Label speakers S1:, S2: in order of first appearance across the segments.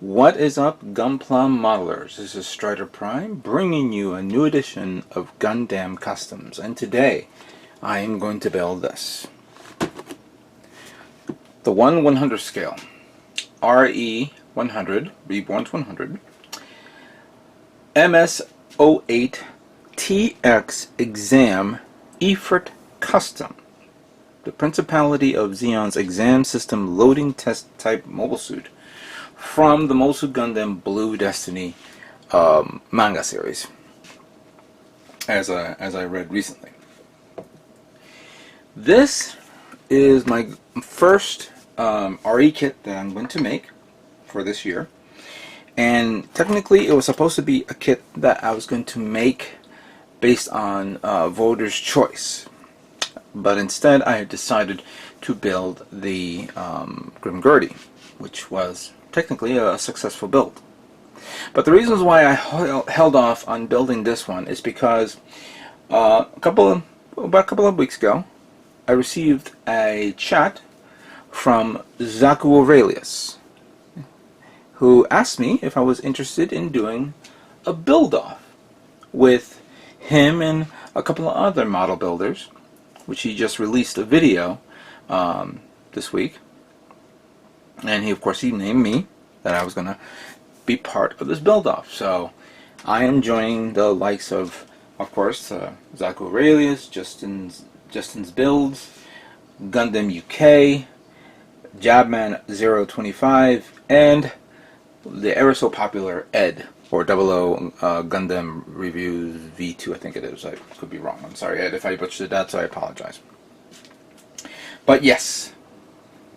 S1: What is up, Gunpla modelers? This is Strider Prime bringing you a new edition of Gundam Customs, and today I am going to build this. The 1/100 scale, RE100, Reborn 100, MS08 TX Exam Ifrit Custom, the Principality of Zeon's exam system loading test type mobile suit, from the Mosu Gundam Blue Destiny manga series, as I read recently. This is my first RE kit that I'm going to make for this year, and technically it was supposed to be a kit that I was going to make based on voters' choice, but instead I had decided to build the Grim Gurdy, which was technically a successful build. But the reasons why I held off on building this one is because about a couple of weeks ago I received a chat from Zaku Aurelius, who asked me if I was interested in doing a build-off with him and a couple of other model builders, which he just released a video this week. And he, of course, he named me that I was going to be part of this build-off. So I am joining the likes of course, Zaku Aurelius, Justin's Builds, Gundam UK, Jabman025, and the ever so popular Ed, or 00 Gundam Reviews V2, I think it is. I could be wrong. I'm sorry, Ed, if I butchered that, so I apologize. But yes,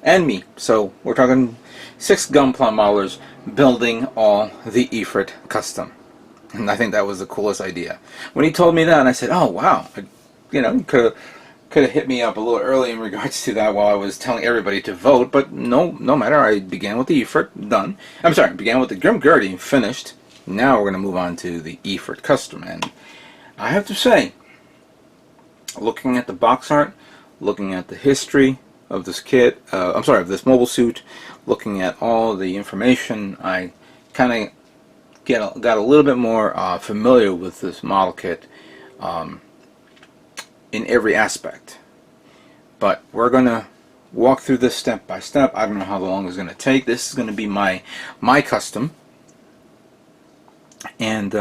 S1: and me. So we're talking 6 Gunpla modelers building all the Ifrit custom. And I think that was the coolest idea. When he told me that, and I said, oh wow, you could have hit me up a little early in regards to that while I was telling everybody to vote, but no matter. I began with the Ifrit, done. I'm sorry, began with the Grim Gurdy, finished. Now we're going to move on to the Ifrit custom, and I have to say, looking at the box art, looking at the history of this kit, of this mobile suit, looking at all the information, I kind of got a little bit more familiar with this model kit in every aspect. But we're going to walk through this step by step. I don't know how long it's going to take. This is going to be my custom, and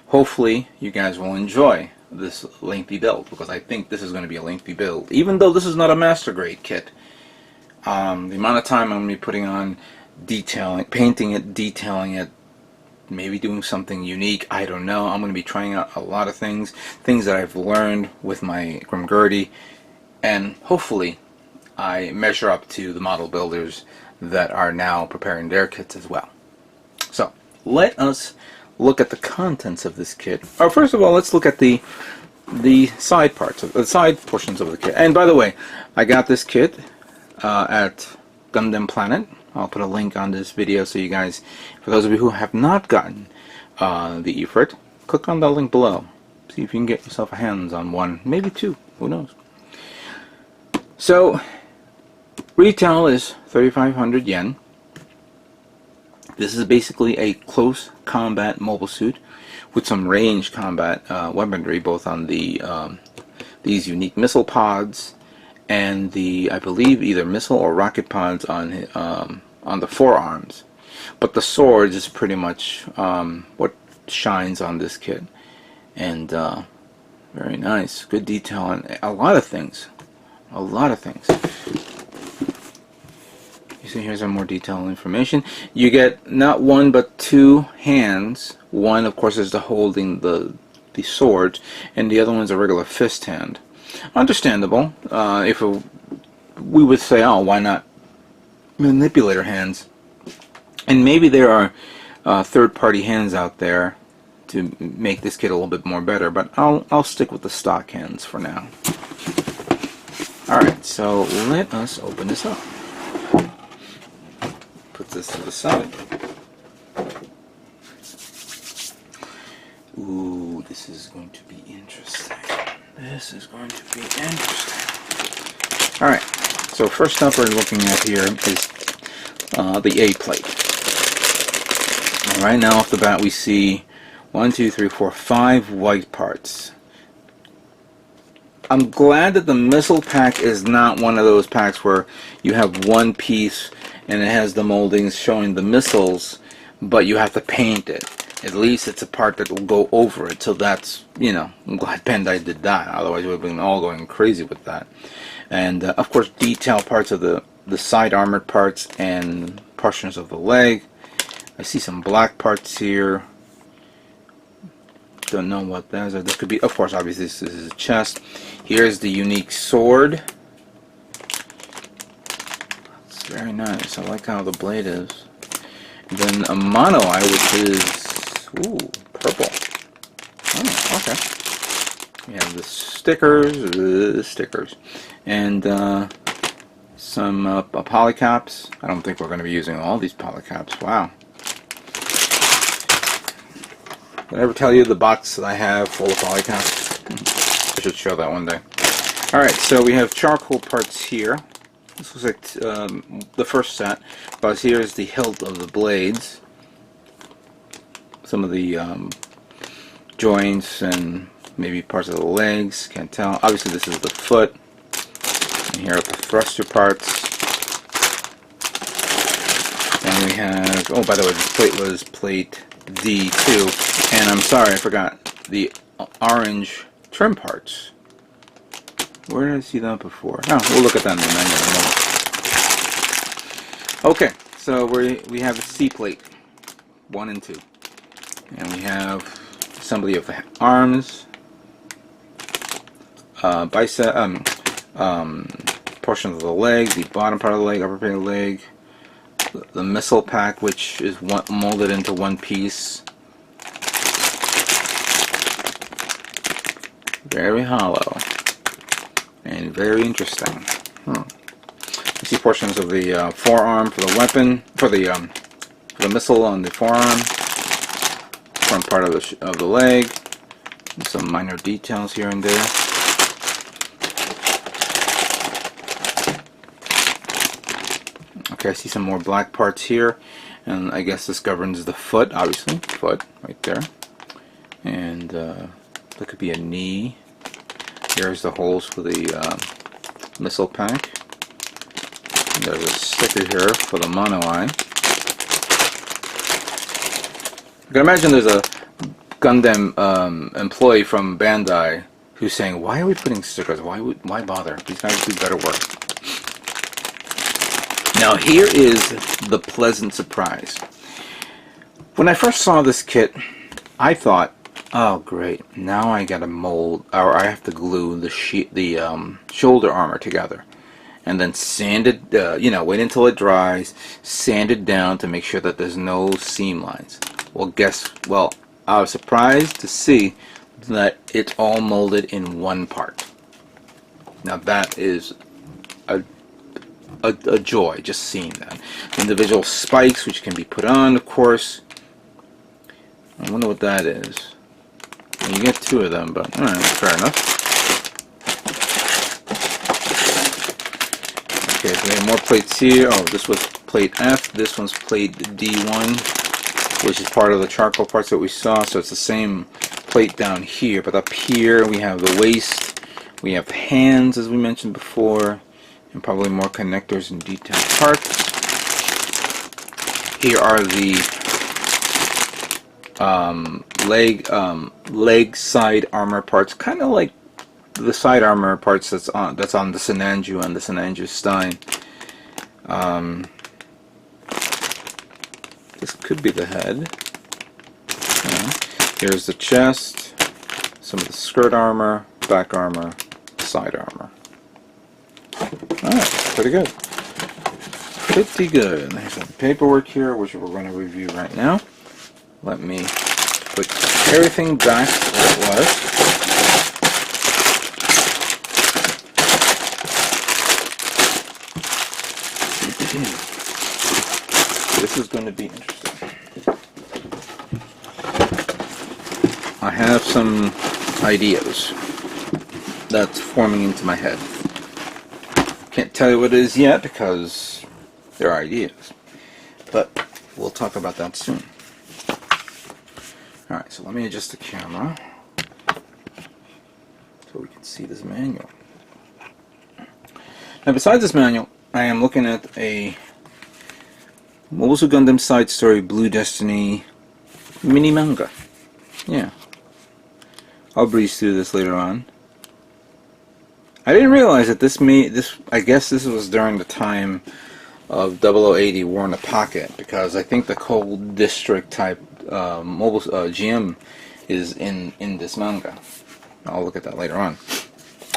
S1: hopefully you guys will enjoy this lengthy build, because I think this is going to be a lengthy build. Even though this is not a master grade kit, the amount of time I'm going to be putting on detailing, painting it, detailing it, maybe doing something unique, I don't know. I'm going to be trying out a lot of things that I've learned with my Grim Gurdy, and hopefully I measure up to the model builders that are now preparing their kits as well. So let us look at the contents of this kit. First of all, let's look at the side parts, the side portions of the kit. And by the way, I got this kit at Gundam Planet. I'll put a link on this video so you guys, for those of you who have not gotten the Ifrit, click on the link below. See if you can get yourself a hands on one, maybe 2, who knows. So retail is 3,500 yen. This is basically a close combat mobile suit with some range combat weaponry, both on the these unique missile pods and the, I believe, either missile or rocket pods on the forearms. But the sword is pretty much what shines on this kit, and very nice, good detail on a lot of things. You see, here's some more detailed information. You get not 1 but 2 hands. One, of course, is the holding the sword, and the other one's a regular fist hand. Understandable. If we would say, oh, why not manipulator hands? And maybe there are third-party hands out there to make this kit a little bit more better, but I'll stick with the stock hands for now. Alright, so let us open this up. Put this to the side. Ooh, this is going to be interesting. Alright, so first up we're looking at here is the A plate. Right now off the bat we see 1, 2, 3, 4, 5 white parts. I'm glad that the missile pack is not one of those packs where you have one piece and it has the moldings showing the missiles, but you have to paint it. At least it's a part that will go over it, so that's, you know, I'm glad Bandai did that, otherwise we would have been all going crazy with that. And of course detail parts of the side armored parts and portions of the leg. I see some black parts here. Don't know what that is. That could be, of course, obviously this is a chest. Here's the unique sword. It's very nice. I like how the blade is. And then a mono eye, which is, ooh, purple. Oh, okay. We have the stickers, and some polycaps. I don't think we're going to be using all these polycaps. Wow. Did I ever tell you the box that I have full of polycaps? I should show that one day. Alright, so we have charcoal parts here. This looks like the first set, but here's the hilt of the blades. Some of the joints and maybe parts of the legs, can't tell. Obviously this is the foot. And here are the thruster parts. And we have, oh, by the way, this plate was plate D2. And I'm sorry, I forgot the orange trim parts. Where did I see that before? Oh, we'll look at that in a minute. Okay, so we have a C plate, 1 and 2. And we have assembly of the arms, bicep, portion of the leg, the bottom part of the leg, upper part of the leg, the missile pack, which is molded into one piece. Very hollow and very interesting. You see portions of the forearm for the weapon, for the missile on the forearm, front part of the leg, and some minor details here and there. Okay, I see some more black parts here, and I guess this governs the foot, obviously, foot right there, and that could be a knee. Here's the holes for the missile pack. And there's a sticker here for the mono eye. I can imagine there's a Gundam employee from Bandai who's saying, "Why are we putting stickers? Why bother? These guys do better work." Now here is the pleasant surprise. When I first saw this kit, I thought, oh great, now I gotta mold, or I have to glue the shoulder armor together, and then sand it, wait until it dries, sand it down to make sure that there's no seam lines. Well, I was surprised to see that it's all molded in one part. Now that is a joy, just seeing that. Individual spikes, which can be put on, of course. I wonder what that is. You get 2 of them, but alright, fair enough. Okay, so we have more plates here. Oh, this was plate F. This one's plate D1, which is part of the charcoal parts that we saw. So it's the same plate down here, but up here we have the waist, we have the hands, as we mentioned before, and probably more connectors and detailed parts. Here are the leg side armor parts, kind of like the side armor parts that's on the Sinanju and the Sinanju Stein. This could be the head. Here's the chest, some of the skirt armor, back armor, side armor. Alright, pretty good. Pretty good. There's some paperwork here, which we're going to review right now. Let me put everything back where it was. This is going to be interesting. I have some ideas that's forming into my head. Can't tell you what it is yet because they're ideas, but we'll talk about that soon. Alright, so let me adjust the camera so we can see this manual. Now besides this manual, I am looking at a Mobile Suit Gundam Side Story Blue Destiny mini manga. Yeah. I'll breeze through this later on. I didn't realize that I guess this was during the time of 0080 War in the Pocket, because I think the Cold District type mobile GM is in this manga. I'll look at that later on.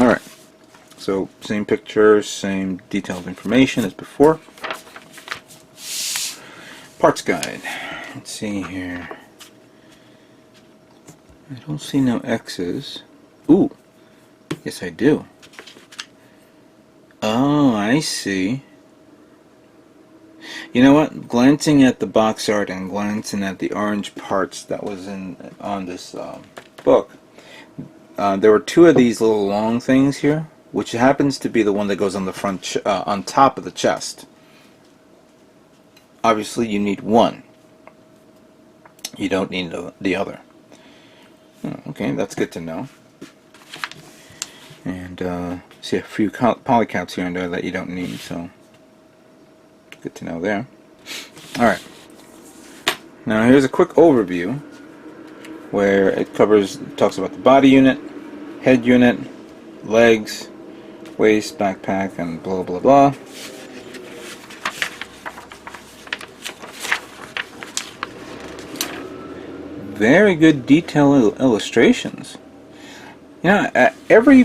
S1: Alright, so same pictures, same detailed information as before. Parts guide. Let's see here. I don't see no X's. Ooh, yes I do. Oh, I see. You know what? Glancing at the box art and glancing at the orange parts that was on this book, there were two of these little long things here, which happens to be the one that goes on the front, on top of the chest. Obviously, you need one. You don't need the other. Okay, that's good to know. And see a few polycaps here and there that you don't need, so good to know there. Alright, now here's a quick overview where it talks about the body unit, head unit, legs, waist, backpack, and blah blah blah. Very good detailed illustrations. Yeah, every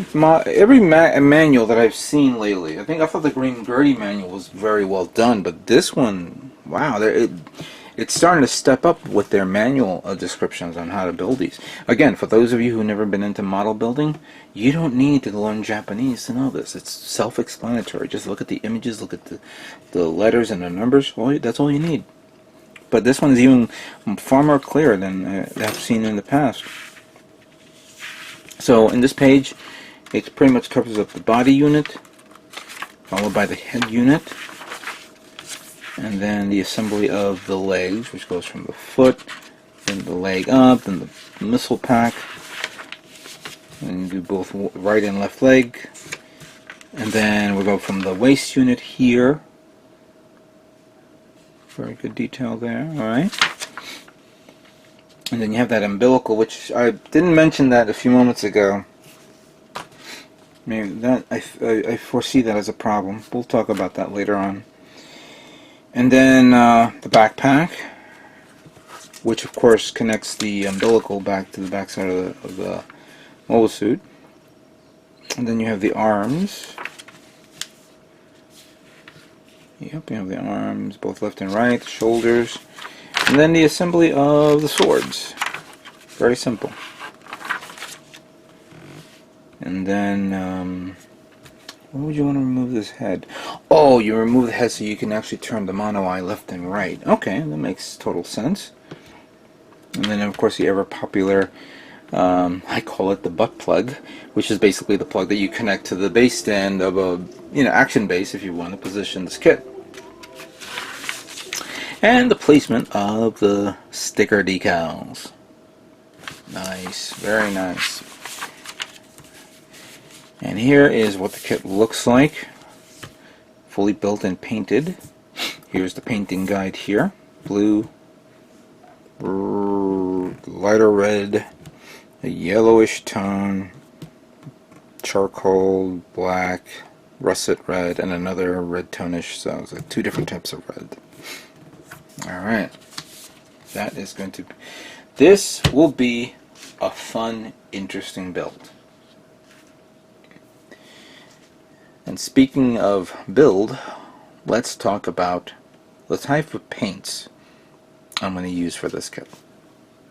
S1: manual that I've seen lately, I thought the Green Gertie manual was very well done, but this one, wow, it's starting to step up with their manual descriptions on how to build these. Again, for those of you who've never been into model building, you don't need to learn Japanese to know this. It's self-explanatory. Just look at the images, look at the letters and the numbers. Well, that's all you need. But this one's even far more clear than I've seen in the past. So in this page, it pretty much covers up the body unit, followed by the head unit, and then the assembly of the legs, which goes from the foot, then the leg up, then the missile pack, and you do both right and left leg, and then we go from the waist unit here. Very good detail there, alright. And then you have that umbilical, which I didn't mention that a few moments ago. Maybe that I foresee that as a problem. We'll talk about that later on. And then the backpack, which of course connects the umbilical back to the backside of the mobile suit. And then you have the arms. Yep, you have the arms, both left and right, shoulders, and then the assembly of the swords. Very simple. And then, why would you want to remove this head? Oh, you remove the head so you can actually turn the mono eye left and right. Okay, that makes total sense. And then, of course, the ever popular, I call it the butt plug, which is basically the plug that you connect to the base stand of a action base if you want to position this kit. And the placement of the sticker decals. Nice, very nice. And here is what the kit looks like, fully built and painted. Here's the painting guide here. Blue, lighter red, a yellowish tone, charcoal, black, russet red, and another red tonish, so it's like two different types of red. Alright, that is going to be, this will be a fun, interesting build. And speaking of build, let's talk about the type of paints I'm going to use for this kit.